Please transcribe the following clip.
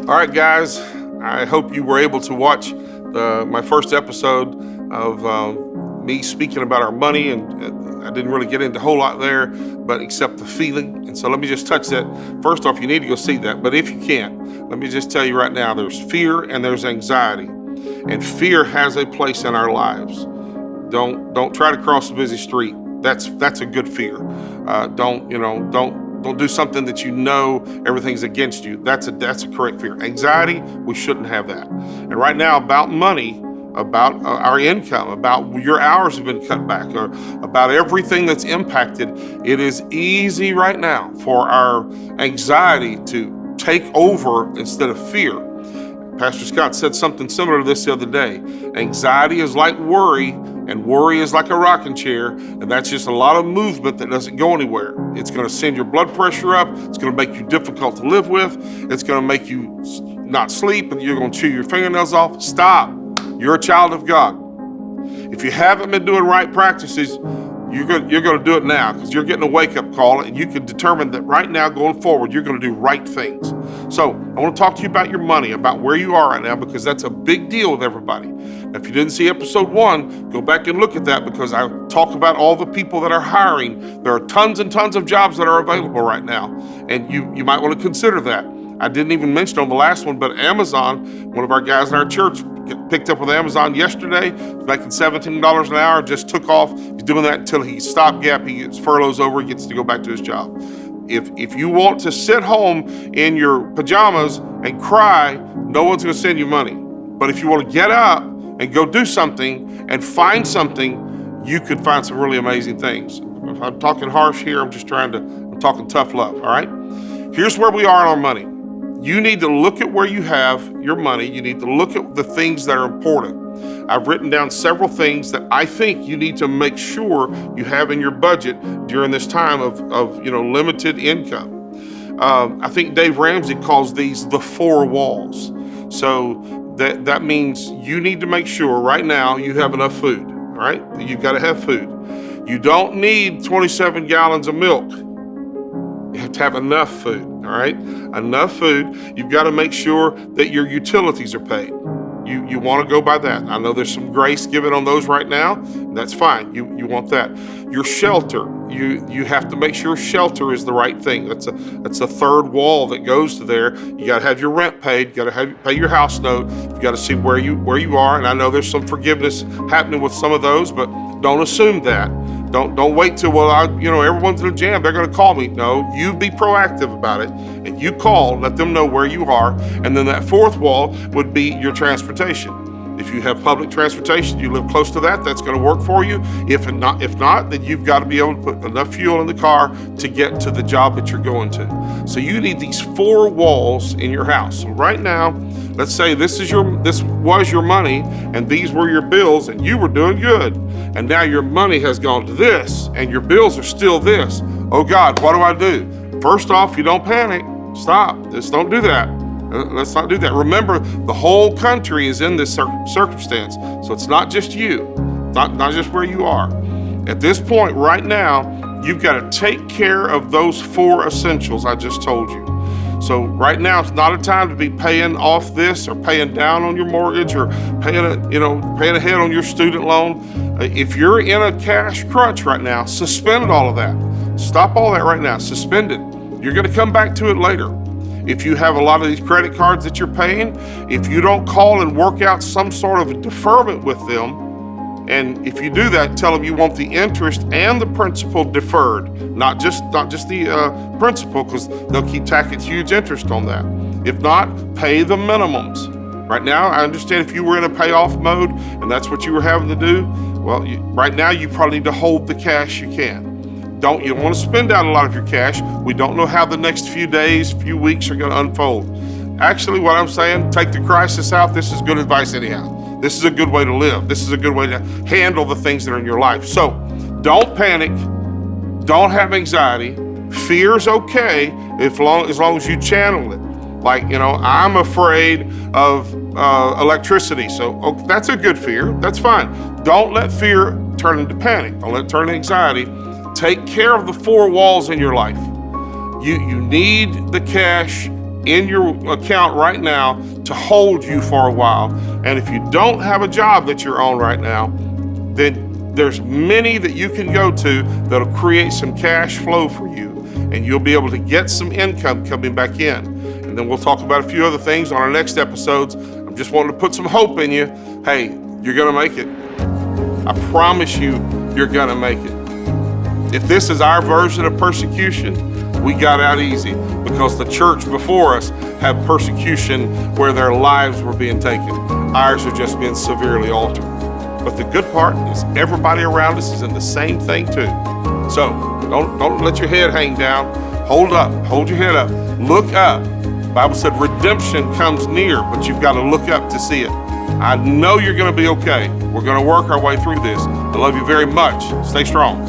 All right, guys, I hope you were able to watch my first episode of me speaking about our money, and I didn't really get into a whole lot there, but except the feeling. And so let me just touch that. First off, you need to go see that, but if you can't, let me just tell you right now, there's fear and there's anxiety, and fear has a place in our lives. Don't try to cross a busy street. That's a good fear. Don't do something that you know everything's against you. That's a correct fear. Anxiety, we shouldn't have that. And right now, about money, about our income, about your hours have been cut back, or about everything that's impacted, it is easy right now for our anxiety to take over instead of fear. Pastor Scott said something similar to this the other day. Anxiety is like worry, and worry is like a rocking chair, and that's just a lot of movement that doesn't go anywhere. It's going to send your blood pressure up. It's going to make you difficult to live with. It's going to make you not sleep, and you're going to chew your fingernails off. Stop. You're a child of God. If you haven't been doing right practices, you're going to do it now, because you're getting a wake-up call, and you can determine that right now going forward, you're going to do right things. So I want to talk to you about your money, about where you are right now, because that's a big deal with everybody. Now, if you didn't see episode 1, go back and look at that, because I talk about all the people that are hiring. There are tons and tons of jobs that are available right now, and you might want to consider that. I didn't even mention on the last one, but Amazon, one of our guys in our church picked up with Amazon yesterday, making $17 an hour, just took off. He's doing that until he stopgap, he gets furloughs over, he gets to go back to his job. If you want to sit home in your pajamas and cry, no one's going to send you money. But if you want to get up and go do something and find something, you could find some really amazing things. If I'm talking harsh here, I'm talking tough love, all right? Here's where we are on our money. You need to look at where you have your money. You need to look at the things that are important. I've written down several things that I think you need to make sure you have in your budget during this time of limited income. I think Dave Ramsey calls these the 4 walls. So that means you need to make sure right now you have enough food, all right? You've got to have food. You don't need 27 gallons of milk. You have to have enough food, all right? Enough food. You've got to make sure that your utilities are paid. You want to go by that. I know there's some grace given on those right now. That's fine. You want that. Your shelter. You have to make sure shelter is the right thing. That's a third wall that goes to there. You got to have your rent paid. You got to pay your house note. You got to see where you are. And I know there's some forgiveness happening with some of those, but don't assume that. Don't wait till, everyone's in a jam, they're going to call me. No, you be proactive about it, and you call, let them know where you are. And then that 4th wall would be your transportation. If you have public transportation, you live close to that, that's going to work for you. If not, then you've got to be able to put enough fuel in the car to get to the job that you're going to. So you need these 4 walls in your house. So right now, let's say this was your money, and these were your bills, and you were doing good. And now your money has gone to this, and your bills are still this. Oh God, what do I do? First off, you don't panic. Stop. Just don't do that. Let's not do that. Remember, the whole country is in this circumstance. So it's not just you, not just where you are. At this point right now, you've got to take care of those 4 essentials I just told you. So right now, it's not a time to be paying off this or paying down on your mortgage or paying ahead on your student loan. If you're in a cash crunch right now, suspend all of that. Stop all that right now. Suspend it. You're going to come back to it later. If you have a lot of these credit cards that you're paying, if you don't call and work out some sort of a deferment with them, and if you do that, tell them you want the interest and the principal deferred, not just the principal, because they'll keep tacking huge interest on that. If not, pay the minimums. Right now, I understand if you were in a payoff mode and that's what you were having to do, well, right now you probably need to hold the cash you can. You don't want to spend out a lot of your cash. We don't know how the next few days, few weeks are going to unfold. Actually, what I'm saying, take the crisis out. This is good advice anyhow. This is a good way to live. This is a good way to handle the things that are in your life. So don't panic. Don't have anxiety. Fear's okay as long as you channel it. Like, I'm afraid of electricity. So that's a good fear. That's fine. Don't let fear turn into panic. Don't let it turn into anxiety. Take care of the 4 walls in your life. You need the cash in your account right now to hold you for a while. And if you don't have a job that you're on right now, then there's many that you can go to that'll create some cash flow for you, and you'll be able to get some income coming back in. And then we'll talk about a few other things on our next episodes. I'm just wanting to put some hope in you. Hey, you're gonna make it. I promise you, you're gonna make it. If this is our version of persecution, we got out easy, because the church before us had persecution where their lives were being taken. Ours are just being severely altered. But the good part is everybody around us is in the same thing too. So don't let your head hang down. Hold up, hold your head up, look up. The Bible said redemption comes near, but you've got to look up to see it. I know you're gonna be okay. We're gonna work our way through this. I love you very much. Stay strong.